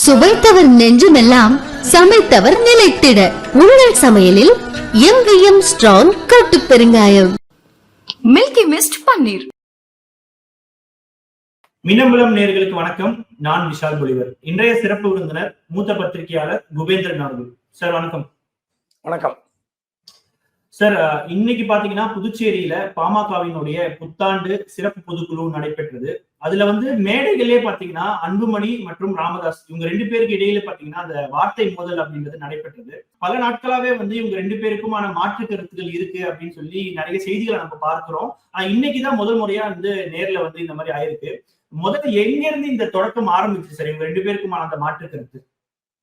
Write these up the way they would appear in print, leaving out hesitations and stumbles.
சுவைத்தவர் நெஞ்சுமெல்லாம் சமைத்தவர் நிலைத்திட உங்கள் சமையலில் எங்கேயும் ஸ்ட்ராங் கட்டு பெருங்காயம். மில்கி மிஸ்ட் பன்னீர். மின்னம்பலம் நேயர்களுக்கு வணக்கம். நான் விஷால் பொலிவர். இன்றைய சிறப்பு விருந்தினர் மூத்த பத்திரிகையாளர் குபேந்திரன் அவர்கள். சார் வணக்கம். வணக்கம் சார். இன்னைக்கு பாத்தீங்கன்னா புதுச்சேரியில பாமகவினுடைய புத்தாண்டு சிறப்பு பொதுக்குழு நடைபெற்றது. அதுல மேடைகளே பாத்தீங்கன்னா அன்புமணி மற்றும் ராமதாஸ் இவங்க ரெண்டு பேருக்கு இடையில பாத்தீங்கன்னா அந்த வார்த்தை மோதல் அப்படின்றது நடைபெற்றது. பல நாட்களாவே இவங்க ரெண்டு பேருக்குமான மாற்று கருத்துக்கள் இருக்கு அப்படின்னு சொல்லி நிறைய செய்திகளை நம்ம பார்க்கிறோம். இன்னைக்குதான் முதல் முறையா நேர்ல இந்த மாதிரி ஆயிருக்கு. முதல்ல எங்க இருந்து இந்த தொடக்கம் ஆரம்பிச்சு சார் இவங்க ரெண்டு பேருக்குமான அந்த மாற்று கருத்து?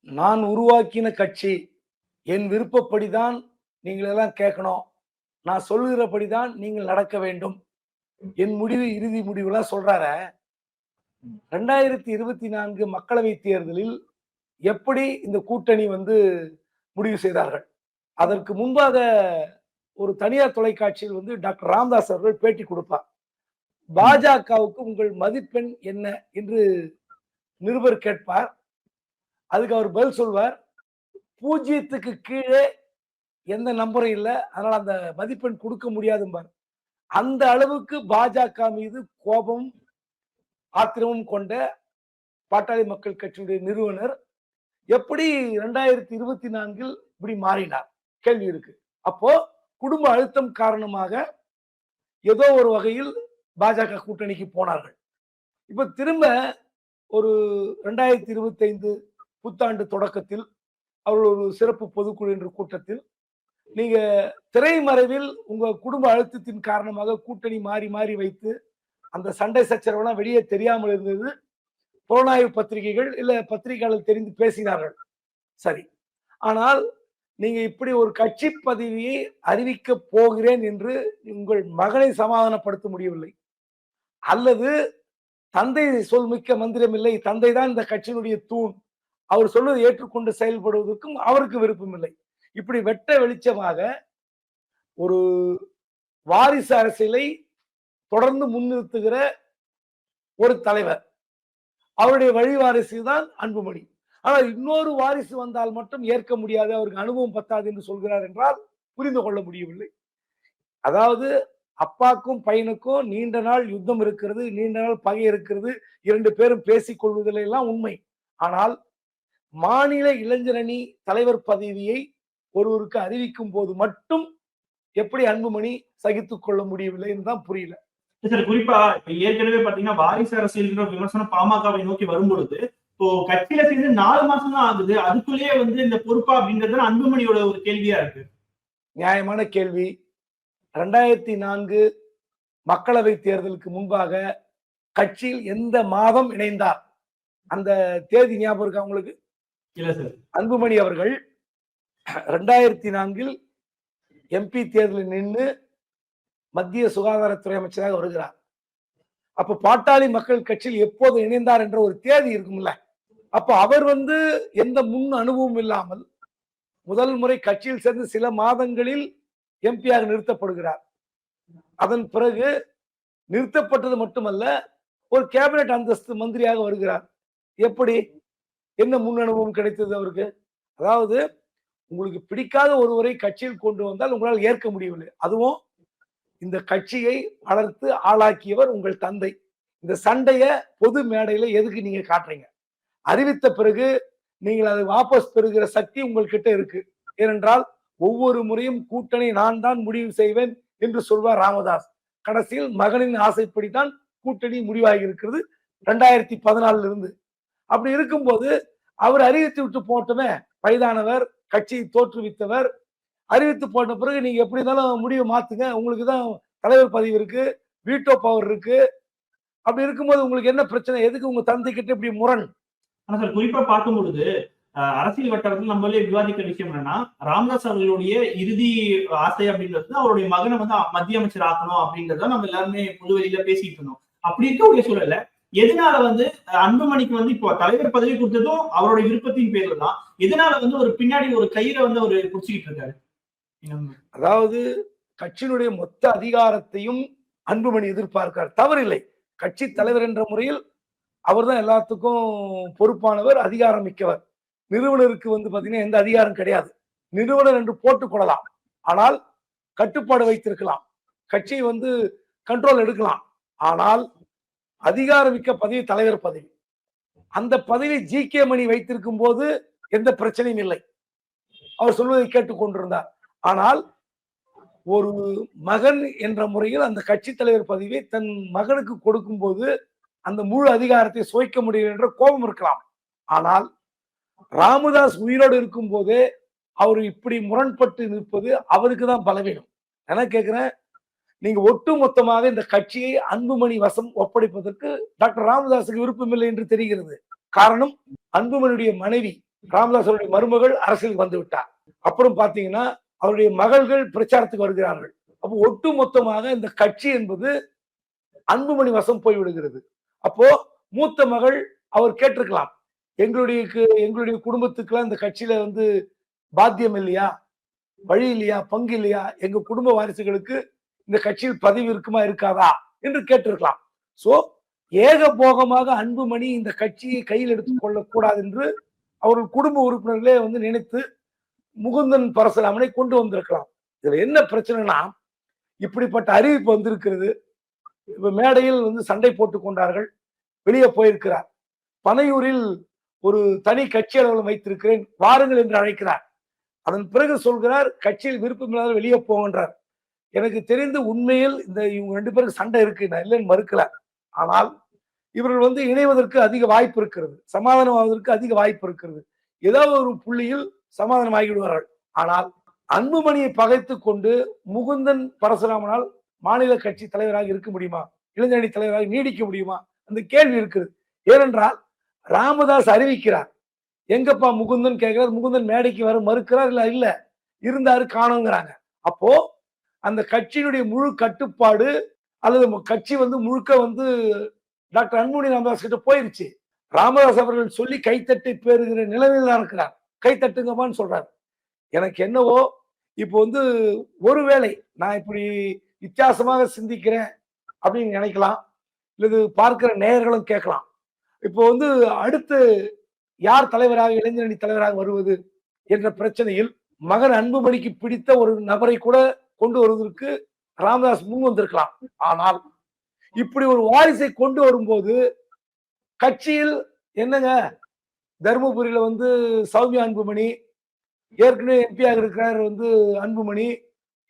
நான் உருவாக்கின கட்சி, என் விருப்பப்படிதான் நீங்கள் எல்லாம் கேட்கணும், நான் சொல்லுகிறபடிதான் நீங்கள் நடக்க வேண்டும், என் முடிவு இறுதி முடிவுலாம் சொல்றார. 2024 மக்களவை தேர்தலில் எப்படி இந்த கூட்டணி முடிவு செய்தார்கள்? அதற்கு முன்பாக ஒரு தனியார் தொலைக்காட்சியில் டாக்டர் ராமதாஸ் அவர்கள் பேட்டி கொடுப்பார். பாஜகவுக்கு உங்கள் மதிப்பெண் என்ன என்று நிருபர் கேட்பார். அதுக்கு அவர் பதில் சொல்வார், 0க்கு கீழே எந்த நம்பரும் இல்லை, அதனால அந்த மதிப்பெண் கொடுக்க முடியாதும்பார். அந்த அளவுக்கு பாஜக மீது கோபம் ஆத்திரமும் கொண்ட பாட்டாளி மக்கள் கட்சியுடைய நிறுவனர் எப்படி 2024 இப்படி மாறினார் கேள்வி இருக்கு. அப்போ குடும்ப அழுத்தம் காரணமாக ஏதோ ஒரு வகையில் பாஜக கூட்டணிக்கு போனார்கள். இப்ப திரும்ப ஒரு 2025 புத்தாண்டு தொடக்கத்தில் அவர்கள் ஒரு சிறப்பு பொதுக்குழு என்ற கூட்டத்தில் நீங்க திரைமறைவில் உங்க குடும்ப அழுத்தத்தின் காரணமாக கூட்டணி மாறி மாறி வைத்து அந்த சண்டை சச்சரவெல்லாம் வெளியே தெரியாமல் இருந்தது. புலனாய்வு பத்திரிகைகள் இல்ல பத்திரிகையாளர் தெரிந்து பேசினார்கள், சரி. ஆனால் நீங்க இப்படி ஒரு கட்சி பதவியை அறிவிக்க போகிறேன் என்று உங்கள் மகனை சமாதானப்படுத்த முடியவில்லை, அல்லது தந்தை சொல் மிக்க மந்திரம் இல்லை, தந்தை தான் இந்த கட்சியினுடைய தூண், அவர் சொல்வதை ஏற்றுக்கொண்டு செயல்படுவதற்கும் அவருக்கு விருப்பம் இல்லை. இப்படி வெட்ட வெளிச்சமாக ஒரு வாரிசு அரசியலை தொடர்ந்து முன்னிறுத்துகிற ஒரு தலைவர், அவருடைய வழிவாரிசு தான் அன்புமணி. ஆனால் இன்னொரு வாரிசு வந்தால் மட்டும் ஏற்க முடியாது, அவருக்கு அனுபவம் பத்தாது என்று சொல்கிறார் என்றால் புரிந்து கொள்ள முடியவில்லை. அதாவது அப்பாக்கும் பையனுக்கும் நீண்ட நாள் யுத்தம் இருக்கிறது, நீண்ட நாள் பகை இருக்கிறது, இரண்டு பேரும் பேசிக் கொள்வதில் எல்லாம் உண்மை. ஆனால் மாநில இளைஞரணி தலைவர் பதவியை ஒருவருக்கு அறிவிக்கும் போது மட்டும் எப்படி அன்புமணி சகித்துக் கொள்ள முடியவில்லை என்றுதான் புரியல. குறிப்பா ஏற்கனவே பாத்தீங்கன்னா வாரிசு அரசியல் விமர்சனம் பாமகவை நோக்கி வரும்பொழுது இப்போ கட்சியில சேர்ந்து 4 மாசம் தான் ஆகுது, அதுக்குள்ளேயே இந்த பொறுப்பா அப்படின்றது அன்புமணியோட ஒரு கேள்வியா இருக்கு. நியாயமான கேள்வி. 2004 மக்களவை தேர்தலுக்கு முன்பாக கட்சியில் எந்த மாதம் இணைந்தார்? அந்த தேதி ஞாபகம் இருக்கா உங்களுக்கு? இல்ல சார். அன்புமணி அவர்கள் 2004 MP தேர்தலில் நின்று மத்திய சுகாதாரத்துறை அமைச்சராக வருகிறார். அப்ப பாட்டாளி மக்கள் கட்சியில் எப்போது இணைந்தார் என்ற ஒரு தேதி இருக்கும்ல. அப்ப அவர் எந்த முன் அனுபவம் இல்லாமல் முதல் முறை கட்சியில் சேர்ந்து சில மாதங்களில் எம்பியாக நிறுத்தப்படுகிறார். அதன் பிறகு நிறுத்தப்பட்டது மட்டுமல்ல, ஒரு கேபினட் அந்தஸ்து மந்திரியாக வருகிறார். எப்படி, என்ன முன் அனுபவம் கிடைத்தது அவருக்கு? அதாவது உங்களுக்கு பிடிக்காத ஒருவரை கட்சியில் கொண்டு வந்தால் உங்களால் ஏற்க முடியவில்லை. அதுவும் இந்த கட்சியை வளர்த்து ஆளாக்கியவர் உங்கள் தந்தை. இந்த சண்டைய பொது மேடையில எதுக்கு நீங்க காட்டுறீங்க? அறிவித்த பிறகு நீங்கள் அதை வாபஸ் பெறுகிற சக்தி உங்கள்கிட்ட இருக்கு. ஏனென்றால் ஒவ்வொரு முறையும் கூட்டணி நான் தான் முடிவு செய்வேன் என்று சொல்வார் ராமதாஸ். கடைசியில் மகனின் ஆசைப்படித்தான் கூட்டணி முடிவாகி இருக்கிறது 2014 இருந்து. அப்படி இருக்கும்போது அவர் அறிவித்து விட்டு போட்டுமே, வயதானவர், கட்சியை தோற்றுவித்தவர், அறிவித்து போட்ட பிறகு நீங்க எப்படி இருந்தாலும் முடிவை மாத்துங்க, உங்களுக்கு தான் தலைவர் பதவி இருக்கு, வீட்டோ பவர் இருக்கு. அப்படி இருக்கும்போது உங்களுக்கு என்ன பிரச்சனை? எதுக்கு உங்க தந்தை கிட்ட இப்படி முரண்? ஆனா சார், குறிப்பா பார்க்கும் பொழுது அரசியல் வட்டாரத்தில் நம்மளே விவாதிக்கிற விஷயம் என்னன்னா, ராமதாஸ் அவர்களுடைய இறுதி ஆசை அப்படின்றது அவருடைய மகனை மத்திய அமைச்சர் ஆக்கணும் அப்படின்றத நம்ம எல்லாருமே பொதுவெளியில பேசிட்டு இருந்தோம். அப்படி இருக்கக்கூடிய சூழல்ல எதனால அன்புமணிக்கு இப்போ தலைவர் பதவி கொடுத்ததும் அவருடைய விருப்பத்தின் பேர்ல தான், எதனால ஒரு பின்னாடி ஒரு கயிறை ஒரு குடிச்சுக்கிட்டு இருக்காரு? அதாவது கட்சியினுடைய மொத்த அதிகாரத்தையும் அன்புமணி எதிர்பார்க்கிறார், தவறில்லை. கட்சி தலைவர் என்ற முறையில் அவர் தான் எல்லாத்துக்கும் பொறுப்பானவர், அதிகாரம் மிக்கவர். நிறுவனருக்கு வந்து பாத்தீங்கன்னா எந்த அதிகாரம் கிடையாது. நிறுவனர் என்று போட்டுக் கொள்ளலாம், ஆனால் கட்டுப்பாடு வைத்திருக்கலாம், கட்சியை வந்து கண்ட்ரோல் எடுக்கலாம். ஆனால் அதிகாரமிக்க பதவி தலைவர் பதவி. அந்த பதவி ஜி.கே. மணி வைத்திருக்கும் போது எந்த பிரச்சனையும் இல்லை, அவர் சொல்வதை கேட்டுக் கொண்டிருந்தார். ஆனால் ஒரு மகன் என்ற முறையில் அந்த கட்சி தலைவர் பதவியை தன் மகனுக்கு கொடுக்கும் போது அந்த முழு அதிகாரத்தை சுவைக்க முடியும் என்ற கோபம் இருக்கலாம். ஆனால் ராமதாஸ் உயிரோடு இருக்கும் போதே அவர் இப்படி முரண்பட்டு நிற்பது அவருக்கு தான் பலவீனம். என்ன கேட்கிறேன், நீங்க ஒட்டு மொத்தமாக இந்த கட்சியை அன்புமணி வசம் ஒப்படைப்பதற்கு டாக்டர் ராமதாஸுக்கு விருப்பமில்லை என்று தெரிகிறது. காரணம், அன்புமணியுடைய மனைவி ராமதாஸருடைய மருமகள் அரசியலுக்கு வந்து விட்டார். அப்புறம் பாத்தீங்கன்னா அவருடைய மகள்கள் பிரச்சாரத்துக்கு வருகிறார்கள். அப்போ ஒட்டு மொத்தமாக இந்த கட்சி என்பது அன்புமணி வசம் போய்விடுகிறது. அப்போ மூத்த மகள் அவர் கேட்டிருக்கலாம், எங்களுடைய குடும்பத்துக்குலாம் இந்த கட்சியில வந்து பாத்தியம் இல்லையா, வழி இல்லையா, பங்கு இல்லையா, எங்க குடும்ப வாரிசுகளுக்கு இந்த கட்சியில் பதவி இருக்குமா இருக்காதா என்று கேட்டிருக்கலாம். சோ ஏகபோகமாக அன்புமணி இந்த கட்சியை கையில் எடுத்துக் கொள்ளக்கூடாது என்று அவர்கள் குடும்ப உறுப்பினர்களே வந்து நினைத்து முகுந்தன் பரசுராமனை கொண்டு வந்திருக்கலாம். இதுல என்ன பிரச்சனைனா, இப்படிப்பட்ட அறிவிப்பு வந்திருக்கிறது. இப்ப மேடையில் வந்து சண்டை போட்டுக் கொண்டார்கள், வெளியே போயிருக்கிறார். பனையூரில் ஒரு தனி கட்சி அலுவலகம் வைத்திருக்கிறேன், வாருங்கள் என்று அழைக்கிறார். அதன் பிறகு சொல்கிறார், கட்சியில் விருப்பமில்லாத வெளியே போகின்றார். எனக்கு தெரிந்து உண்மையில் இவங்க 2 பேருக்கு சண்டை இருக்கு, நான் இல்லைன்னு மறுக்கல. ஆனால் இவர்கள் வந்து இணைவதற்கு அதிக வாய்ப்பு இருக்கிறது, சமாதானம் ஆவதற்கு அதிக வாய்ப்பு இருக்கிறது. ஏதாவது ஒரு புள்ளியில் சமாதானம் ஆகிவிடுவார்கள். ஆனால் அன்புமணியை பகைத்து கொண்டு முகுந்தன் பரசுராமனால் மாநில கட்சி தலைவராக இருக்க முடியுமா, இளைஞரணி தலைவராக நீடிக்க முடியுமா, அந்த கேள்வி இருக்குது. ஏனென்றால் ராமதாஸ் அறிவிக்கிறார், எங்கப்பா முகுந்தன் கேட்கிறார், முகுந்தன் மேடைக்கு வர மறுக்கிறார், இல்ல இருந்தாரு காணுங்கிறாங்க. அப்போ அந்த கட்சியினுடைய முழு கட்டுப்பாடு அல்லது கட்சி வந்து முழுக்க வந்து டாக்டர் அன்புமணி ராமதாஸ் கிட்ட போயிருச்சு. ராமதாஸ் அவர்கள் சொல்லி கைத்தட்டி பெறுகிற நிலைமையில் தான் இருக்கிறார். கைத்தட்டுங்கம்மான்னு சொல்றாரு. எனக்கு என்னவோ இப்போ வந்து ஒருவேளை நான் இப்படி வித்தியாசமாக சிந்திக்கிறேன் அப்படின்னு நினைக்கலாம், இல்லது பார்க்கிற நேயர்களும் கேட்கலாம். இப்போ வந்து அடுத்து யார் தலைவராக, இளைஞரணி தலைவராக வருவது என்ற பிரச்சனையில் மகன் அன்புமணிக்கு பிடித்த ஒரு நபரை கூட கொண்டு வருவதற்கு ராமதாஸ் முன் வந்திருக்கலாம். ஆனால் இப்படி ஒரு வாரிசை கொண்டு வரும்போது கட்சியில் என்னங்க, தருமபுரியில வந்து சௌமியா அன்புமணி ஏற்கனவே எம்பியாக இருக்கிறார் வந்து அன்புமணி,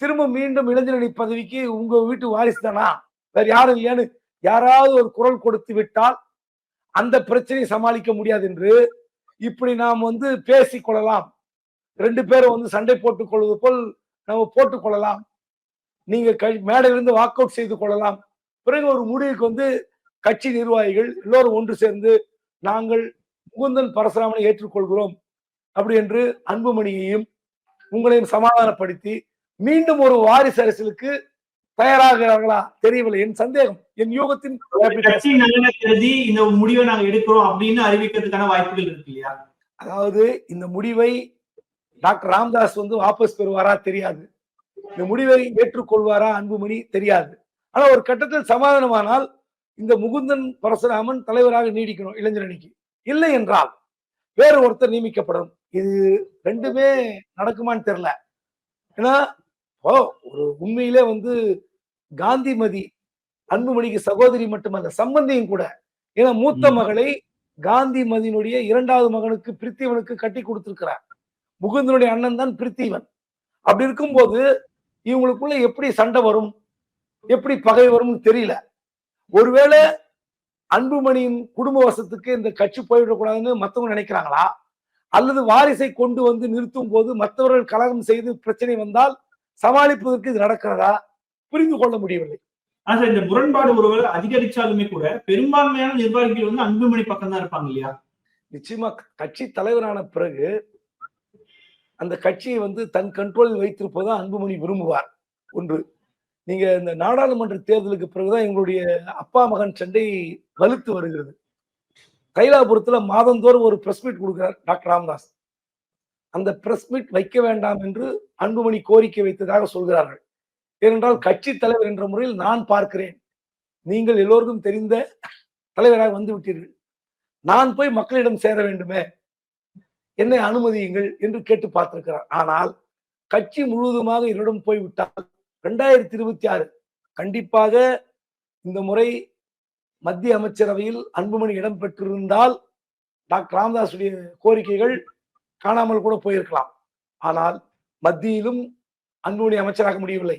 திரும்ப மீண்டும் இளைஞரணி பதவிக்கு உங்க வீட்டு வாரிசு தானா, வேற யாரும் இல்லையான்னு யாராவது ஒரு குரல் கொடுத்து விட்டால் அந்த பிரச்சனையை சமாளிக்க முடியாது என்று இப்படி நாம் வந்து பேசிக் கொள்ளலாம், 2 பேரும் வந்து சண்டை போட்டுக் கொள்வது போல் நம்ம போட்டுக் கொள்ளலாம், நீங்க மேடையிலிருந்து வாக் அவுட் செய்து கொள்ளலாம். பிறகு ஒரு முடிவுக்கு வந்து கட்சி நிர்வாகிகள் எல்லோரும் ஒன்று சேர்ந்து நாங்கள் முகுந்தன் பரசுராமனை ஏற்றுக்கொள்கிறோம் அப்படி என்று அன்புமணியையும் உங்களையும் சமாதானப்படுத்தி மீண்டும் ஒரு வாரிசு அரசியலுக்கு தயாராகிறார்களா தெரியவில்லை. என் சந்தேகம், என் யூகத்தின் கட்சி நலனை கருதி இந்த முடிவை நாங்க எடுக்கிறோம் அப்படின்னு அறிவிக்கிறதுக்கான வாய்ப்புகள் இருக்கு இல்லையா? அதாவது இந்த முடிவை டாக்டர் ராமதாஸ் வந்து வாபஸ் பெறுவாரா தெரியாது, இந்த முடிவை ஏற்றுக்கொள்வாரா அன்புமணி தெரியாது. ஆனா ஒரு கட்டத்தில் சமாதானமானால் இந்த முகுந்தன் பரசுராமன் தலைவராக நீடிக்கணும் இளைஞரணிக்கு, இல்லை என்றால் வேறு ஒருத்தர் நியமிக்கப்படும். இது 2மே நடக்குமான்னு தெரியல. ஏன்னா ஒரு உண்மையிலே வந்து காந்திமதி அன்புமணிக்கு சகோதரி மட்டுமல்ல, சம்பந்தியும் கூட. ஏன்னா மூத்த மகளை காந்திமதியினுடைய 2வது மகனுக்கு பிரித்திவனுக்கு கட்டி கொடுத்திருக்கிறார். முகுந்தனுடைய அண்ணன் தான் பிரித்திவன். அப்படி இருக்கும்போது இவங்களுக்குள்ள எப்படி சண்டை வரும், எப்படி பகை வரும்னு தெரியல. ஒருவேளை அன்புமணியின் குடும்ப வசத்துக்கு இந்த கட்சி போய்விடக்கூடாதுன்னு மத்தவங்க நினைக்கிறாங்களா, அல்லது வாரிசை கொண்டு வந்து நிறுத்தும் போது மற்றவர்கள் கலகம் செய்து பிரச்சனை வந்தால் சமாளிப்பதற்கு இது நடக்கிறதா புரிந்து கொள்ள முடியவில்லை. ஆனா இந்த முரண்பாடு ஒருவேளை அதிகரிச்சாலுமே கூட பெரும்பான்மையான நிர்வாகிகள் வந்து அன்புமணி பக்கம் தான் இருப்பாங்க இல்லையா? நிச்சயமா கட்சி தலைவரான பிறகு அந்த கட்சியை வந்து தன் கண்ட்ரோலில் வைத்திருப்பதான் அன்புமணி விரும்புவார். ஒன்று, நீங்க இந்த நாடாளுமன்ற தேர்தலுக்கு பிறகுதான் எங்களுடைய அப்பா மகன் சண்டை வலுத்து வருகிறது. தைலாபுரத்துல மாதந்தோறும் ஒரு பிரஸ் மீட் கொடுக்கிறார் டாக்டர் ராமதாஸ். அந்த பிரஸ் மீட் வைக்க வேண்டாம் என்று அன்புமணி கோரிக்கை வைத்ததாக சொல்கிறார்கள். ஏனென்றால் கட்சி தலைவர் என்ற முறையில் நான் பார்க்கிறேன், நீங்கள் எல்லோருக்கும் தெரிந்த தலைவராக வந்து விட்டீர்கள், நான் போய் மக்களிடம் சேர வேண்டுமே, என்னை அனுமதியுங்கள் என்று கேட்டு பார்த்திருக்கிறார். ஆனால் கட்சி முழுவதுமாக என்னிடம் போய்விட்டால் 2026 கண்டிப்பாக இந்த முறை மத்திய அமைச்சரவையில் அன்புமணி இடம் பெற்றிருந்தால் டாக்டர் ராமதாசுடைய கோரிக்கைகள் காணாமல் கூட போயிருக்கலாம். ஆனால் மத்தியிலும் அன்புமணி அமைச்சராக முடியவில்லை.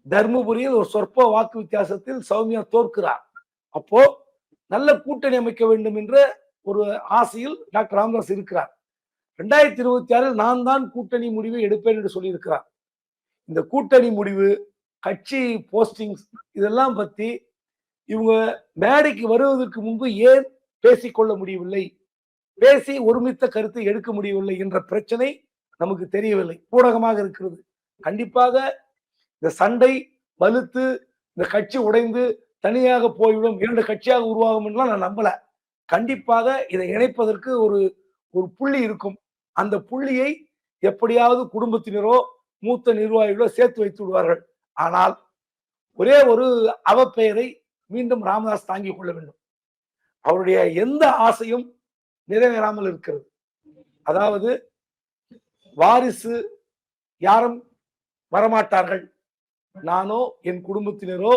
தர்மபுரியில் ஒரு சொற்ப வாக்கு வித்தியாசத்தில் சௌமியா தோற்கிறார். அப்போ நல்ல கூட்டணி அமைக்க வேண்டும் என்ற ஒரு ஆசையில் டாக்டர் ராமதாஸ் இருக்கிறார். 2026 நான் தான் கூட்டணி முடிவை எடுப்பேன் என்று சொல்லியிருக்கிறார். இந்த கூட்டணி முடிவு, கட்சி போஸ்டிங்ஸ் இதெல்லாம் பத்தி இவங்க மேடைக்கு வருவதற்கு முன்பு ஏன் பேசிக்கொள்ள முடியவில்லை, பேசி ஒருமித்த கருத்தை எடுக்க முடியவில்லை என்ற பிரச்சனை நமக்கு தெரியவில்லை. ஊடகமாக இருக்கிறது. கண்டிப்பாக இந்த சண்டை வலுத்து இந்த கட்சி உடைந்து தனியாக போய்விடும், 2 கட்சியாக உருவாகும் என்றுலாம் நான் நம்பல. கண்டிப்பாக இதை இணைப்பதற்கு ஒரு புள்ளி இருக்கும். அந்த புள்ளியை எப்படியாவது குடும்பத்தினரோ மூத்த நிர்வாகிகளோ சேர்த்து வைத்து விடுவார்கள். ஆனால் ஒரே ஒரு அவப்பெயரை மீண்டும் ராமதாஸ் தாங்கிக் கொள்ள வேண்டும். அவருடைய எந்த ஆசையும் நிறைவேறாமல் இருக்கிறது. அதாவது வாரிசு யாரும் வரமாட்டார்கள், நானோ என் குடும்பத்தினரோ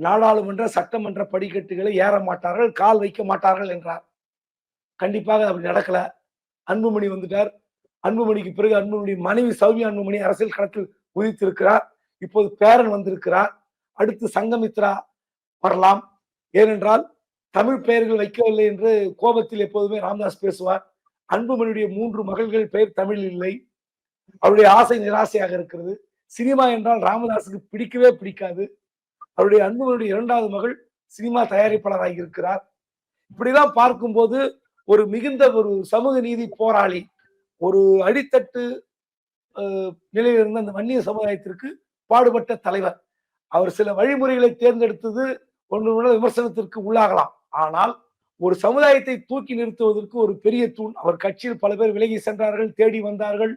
நாடாளுமன்ற சட்டமன்ற படிக்கட்டுகளை ஏற மாட்டார்கள், கால் வைக்க மாட்டார்கள் என்றார். கண்டிப்பாக அப்படி நடக்கல. அன்புமணி வந்துட்டார். அன்புமணிக்கு பிறகு அன்புமணி மனைவி சௌமியா அன்புமணி அரசியல் களத்தில் உதித்திருக்கிறார். இப்போது பேரன் வந்திருக்கிறார். அடுத்து சங்கமித்ரா வரலாம். ஏனென்றால் தமிழ் பெயர்கள் வைக்கவில்லை என்று கோபத்தில் எப்போதுமே ராமதாஸ் பேசுவார். அன்புமணியுடைய 3 மகள்கள் பெயர் தமிழில் இல்லை. அவருடைய ஆசை நிராசையாக இருக்கிறது. சினிமா என்றால் ராமதாஸுக்கு பிடிக்கவே பிடிக்காது. அவருடைய அன்புமணியுடைய 2வது மகள் சினிமா தயாரிப்பாளராக இருக்கிறார். இப்படிதான் பார்க்கும்போது ஒரு மிகுந்த ஒரு சமூக நீதி போராளி, ஒரு அடித்தட்டு நிலையில் இருந்த அந்த வன்னிய சமுதாயத்திற்கு பாடுபட்ட தலைவர். அவர் சில வழிமுறைகளை தேர்ந்தெடுத்தது ஒன்று விமர்சனத்திற்கு உள்ளாகலாம். ஆனால் ஒரு சமுதாயத்தை தூக்கி நிறுத்துவதற்கு ஒரு பெரிய தூண். அவர் கட்சியில் பல பேர் விலகி சென்றார்கள், தேடி வந்தார்கள்,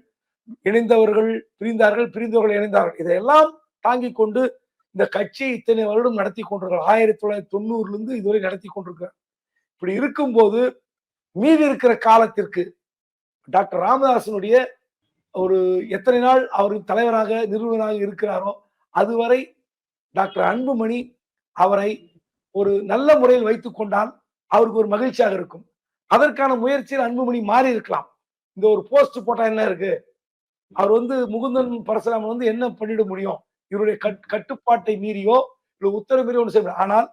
இணைந்தவர்கள் பிரிந்தார்கள், பிரிந்தவர்கள் இணைந்தார்கள். இதையெல்லாம் தாங்கிக் கொண்டு இந்த கட்சியை இத்தனை வருடம் நடத்தி கொண்டிருக்கிறார். 1990 இதுவரை நடத்தி கொண்டிருக்கிறார். இப்படி இருக்கும்போது மீதி இருக்கிற காலத்திற்கு டாக்டர் ராமதாசனுடைய ஒரு எத்தனை நாள் அவர் தலைவராக நிறுவனராக இருக்கிறாரோ அதுவரை டாக்டர் அன்புமணி அவரை ஒரு நல்ல முறையில் வைத்துக் கொண்டால் அவருக்கு ஒரு மகிழ்ச்சியாக இருக்கும். அதற்கான முயற்சியில் அன்புமணி மாறி இருக்கலாம். இந்த ஒரு போஸ்ட் போட்டா என்ன இருக்கு, அவர் முகுந்தன் பரசுராமன் என்ன பண்ணிட முடியும், இவருடைய கட்டுப்பாட்டை மீறியோ இல்ல உத்தரவு மீறியோ ஒன்று செய்ய. ஆனால்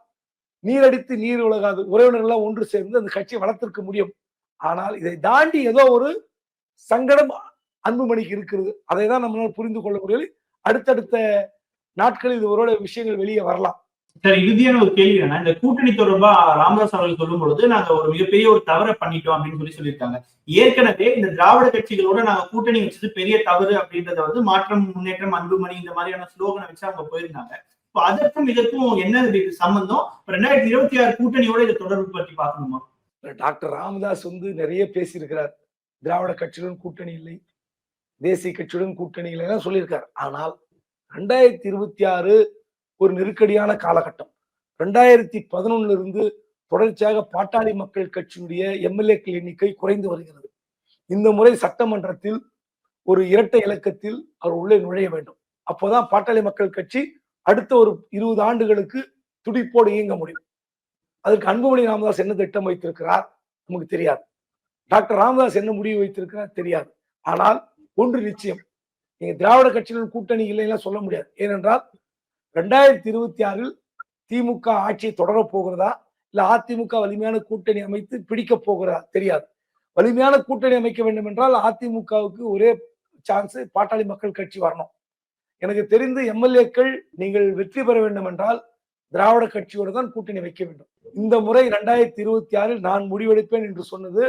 நீரடித்து நீர் உலகாது, உறவினர்கள் ஒன்று சேர்ந்து அந்த கட்சியை வளர்த்திருக்க முடியும். ஆனால் இதை தாண்டி ஏதோ ஒரு சங்கடம் அன்புமணிக்கு இருக்கிறது. அதை தான் நம்மளால புரிந்து கொள்ள முடியல. அடுத்தடுத்த நாட்களில் இவரோட விஷயங்கள் வெளியே வரலாம். சார், இறுதியான ஒரு கேள்வி என்ன, இந்த கூட்டணி தொடர்பா ராமதாஸ் அவர்கள் சொல்லும் பொழுது நாங்க ஒரு மிகப்பெரிய ஒரு தவறை பண்ணிட்டோம் அப்படின்னு சொல்லியிருக்காங்க. ஏற்கனவே இந்த திராவிட கட்சிகளோட நாங்க கூட்டணி வச்சது பெரிய தவறு அப்படின்றத மாற்றம் முன்னேற்றம் அன்புமணி இந்த மாதிரியான ஸ்லோகனை வச்சு அவங்க போயிருந்தாங்க. இப்போ அதற்கும் இதற்கும் என்ன சம்பந்தம்? 2026 கூட்டணியோட இதை தொடர்பு பற்றி பார்க்கணுமா? டாக்டர் ராமதாஸ் நிறைய பேசியிருக்கிறார். திராவிட கட்சியுடன் கூட்டணி இல்லை, தேசிய கட்சியுடன் கூட்டணி இல்லைன்னு சொல்லியிருக்காரு. ஆனால் 2026 ஒரு நெருக்கடியான காலகட்டம். 2011 இருந்து தொடர்ச்சியாக பாட்டாளி மக்கள் கட்சியினுடைய எம்எல்ஏக்கள் எண்ணிக்கை குறைந்து வருகிறது. இந்த முறை சட்டமன்றத்தில் ஒரு இரட்டை இலக்கத்தில் அவர் உள்ளே நுழைய வேண்டும். அப்போதான் பாட்டாளி மக்கள் கட்சி அடுத்த ஒரு 20 ஆண்டுகளுக்கு துடிப்போடு இயங்க முடியும். அதற்கு அன்புமணி ராமதாஸ் என்ன திட்டம் வைத்திருக்கிறார் நமக்கு தெரியாது. டாக்டர் ராமதாஸ் என்ன முடிவு வைத்திருக்கிறார் தெரியாது. ஆனால் ஒன்று நிச்சயம், நீங்க திராவிட கட்சிகளுடன் கூட்டணி இல்லைன்னா சொல்ல முடியாது. ஏனென்றால் 2026 திமுக ஆட்சியை தொடரப் போகிறதா இல்ல அதிமுக வலிமையான கூட்டணி அமைத்து பிடிக்க போகிறதா தெரியாது. வலிமையான கூட்டணி அமைக்க வேண்டும் என்றால் அதிமுகவுக்கு ஒரே சான்ஸ் பாட்டாளி மக்கள் கட்சி வரணும். எனக்கு தெரிந்து எம்எல்ஏக்கள் நீங்கள் வெற்றி பெற வேண்டும் என்றால் திராவிட கட்சியோடு தான் கூட்டணி வைக்க வேண்டும். இந்த முறை 2026 நான் முடிவெடுப்பேன் என்று சொன்னது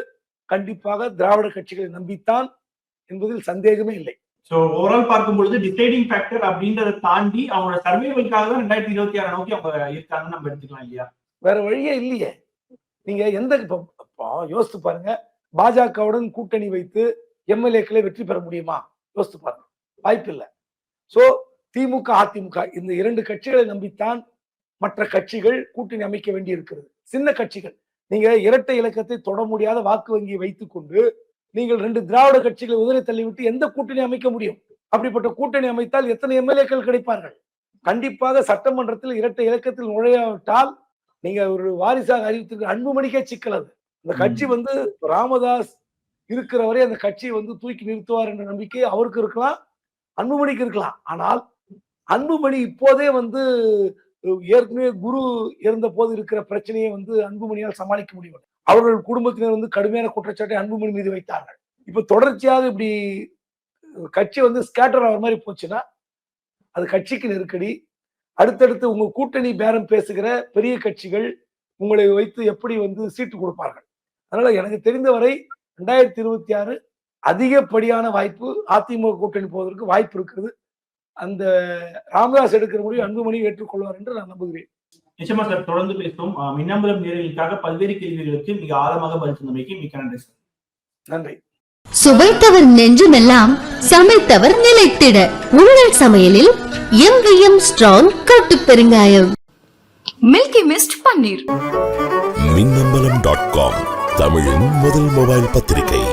கண்டிப்பாக திராவிட கட்சிகளை நம்பித்தான் என்பதில் சந்தேகமே இல்லை. சோ ஓவரால் பார்க்கும் பொழுது டிசைடிங் ஃபேக்டர் அப்படின்றத தாண்டி அவங்களோட சர்வைவலுக்காக தான் 2026 நோக்கி அவங்க இருக்காங்கன்னு நம்ம எடுத்துக்கலாம் இல்லையா? வேற வழியே இல்லையே. நீங்க யோசித்து பாருங்க, பாஜகவுடன் கூட்டணி வைத்து எம்எல்ஏக்களை வெற்றி பெற முடியுமா? யோசித்து பாருங்க, வாய்ப்பு இல்லை. சோ திமுக அதிமுக இந்த 2 கட்சிகளை நம்பித்தான் மற்ற கட்சிகள் கூட்டணி அமைக்க வேண்டி இருக்கிறது. சின்ன கட்சிகள் நீங்க இரட்டை இலக்கத்தை தொட முடியாத வாக்கு வங்கியை வைத்துக் கொண்டு நீங்கள் 2 திராவிட கட்சிகளை உதறி தள்ளிவிட்டு எந்த கூட்டணி அமைக்க முடியும்? அப்படிப்பட்ட கூட்டணி அமைத்தால் எத்தனை எம்எல்ஏக்கள் கிடைப்பார்கள்? கண்டிப்பாக சட்டமன்றத்தில் இரட்டை இலக்கத்தில் நுழையாவிட்டால் நீங்க ஒரு வாரிசாக அறிவித்திருக்கிற அன்புமணிக்கே சிக்கல். அது அந்த கட்சி வந்து ராமதாஸ் இருக்கிற வரை அந்த கட்சியை வந்து தூக்கி நிறுத்துவார் என்ற நம்பிக்கை அவருக்கு இருக்கலாம், அன்புமணிக்கு இருக்கலாம். ஆனால் அன்புமணி இப்போதே வந்து ஏற்கனவே குரு இருந்த போது இருக்கிற பிரச்சனையை வந்து அன்புமணியால் சமாளிக்க முடியவில்லை. அவர்கள் குடும்பத்தினர் வந்து கடுமையான குற்றச்சாட்டை அன்புமணி மீது வைத்தார்கள். இப்ப தொடர்ச்சியாக இப்படி கட்சி வந்து ஸ்கேட்டர் ஆகிற மாதிரி போச்சுன்னா அது கட்சிக்கு நெருக்கடி. அடுத்தடுத்து உங்க கூட்டணி பேரம் பேசுகிற பெரிய கட்சிகள் உங்களை வைத்து எப்படி வந்து சீட்டு கொடுப்பார்கள்? அதனால எனக்கு தெரிந்தவரை 2026 அதிகப்படியான வாய்ப்பு அதிமுக கூட்டணி போவதற்கு வாய்ப்பு இருக்கிறது. அந்த ராமதாஸ் எடுக்கிற முடிவு அன்புமணி ஏற்றுக்கொள்வார் என்று நான் நம்புகிறேன். நிச்சயமா சார், தொடர்ந்து பேசுவோம். மின்னம்பலம் நேயர்களுக்காக பல்வேறு கேள்விகளுக்கு மிக ஆழமாக பதில் சொன்னமைக்கு மிக்க நன்றி சார். நன்றி. சுவைத்தவர் நெஞ்சுமெல்லாம் சமைத்தவர் நிலைத்திட உங்கள் சமையலில் எங்கேயும் ஸ்ட்ராங் கட்டு பெருங்காயம். மில்கி மிஸ்ட் பன்னீர். மின்னம்பலம்.com தமிழின் முதல் மொபைல் பத்திரிகை.